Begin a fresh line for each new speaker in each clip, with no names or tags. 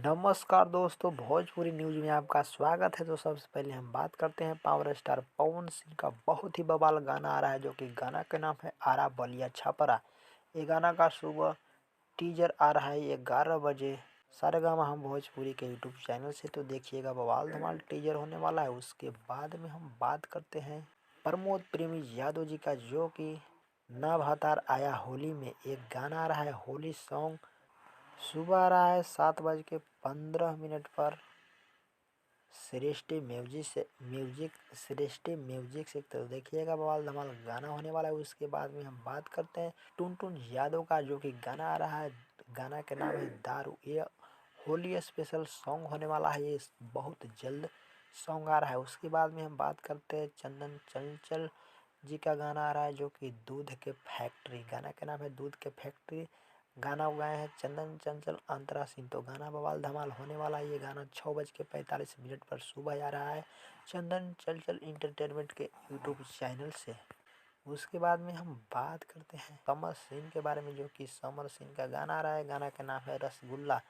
नमस्कार दोस्तों, भोजपुरी न्यूज़ में आपका स्वागत है। तो सबसे पहले हम बात करते हैं पावर स्टार पवन सिंह का बहुत ही बवाल गाना आ रहा है, जो कि गाना का नाम है आरा बलिया छपरा। ये गाना का सुबह टीजर आ रहा है 11 बजे सारेगामा हम भोजपुरी के यूट्यूब चैनल से। तो देखिएगा, बवाल धमाल टीजर होने वाला है। उसके बाद में हम बात करते हैं प्रमोद प्रेमी यादव जी का, जो कि नव अवतार आया होली में एक गाना आ रहा है, होली सॉन्ग। सुबह आ रहा है 7:15 पर सृष्टि म्यूजिक से। तो देखिएगा, बवाल धमाल गाना होने वाला है। उसके बाद में हम बात करते हैं टुनटुन यादव का, जो कि गाना आ रहा है, गाना का नाम है दारू। ये होली स्पेशल सॉन्ग होने वाला है, ये बहुत जल्द सॉन्ग आ रहा है। उसके बाद में हम बात करते हैं चंदन चंचल जी का गाना आ रहा है, जो कि दूध के फैक्ट्री। गाना का नाम है दूध के फैक्ट्री। गाना उगाए हैं चंदन चंचल अंतरा सिंह। तो गाना बवाल धमाल होने वाला है। ये गाना 6:45 पर सुबह आ रहा है चंदन चंचल इंटरटेनमेंट के यूट्यूब चैनल से। उसके बाद में हम बात करते हैं समर सिंह के बारे में, जो कि समर सिंह का गाना आ रहा है, गाना का नाम है रसगुल्ला।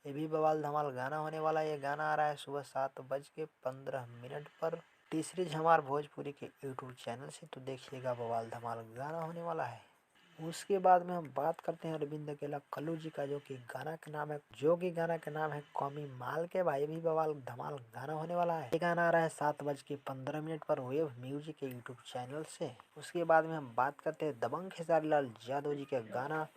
ये भी बवाल धमाल गाना होने वाला है। ये गाना आ रहा है सुबह 7:15 पर तीसरी झमार भोजपुरी के यूट्यूब चैनल से। तो देखिएगा, बवाल धमाल गाना होने वाला है। उसके बाद में हम बात करते हैं अरविंद अकेला कल्लू जी का, जो कि गाना का नाम है कौमी माल के भाई। भी बवाल धमाल गाना होने वाला है। ये गाना आ रहा है 7:15 पर वेव म्यूजिक के यूट्यूब चैनल से। उसके बाद में हम बात करते हैं दबंग खेसारी लाल यादव जी के गाना,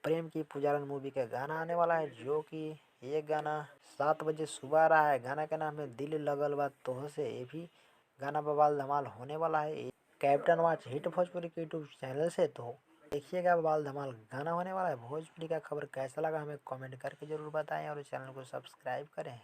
प्रेम की पुजारन मूवी का गाना आने वाला है, जो कि ये गाना 7 बजे सुबह आ रहा है। गाना का नाम है दिल लगल बा तोह से। ये भी गाना बवाल धमाल होने वाला है कैप्टन वाच हिट भोजपुरी के यूट्यूब चैनल से। तो देखिएगा, बवाल धमाल गाना होने वाला है। भोजपुरी का खबर कैसा लगा हमें कमेंट करके जरूर बताएं, और चैनल को सब्सक्राइब करें।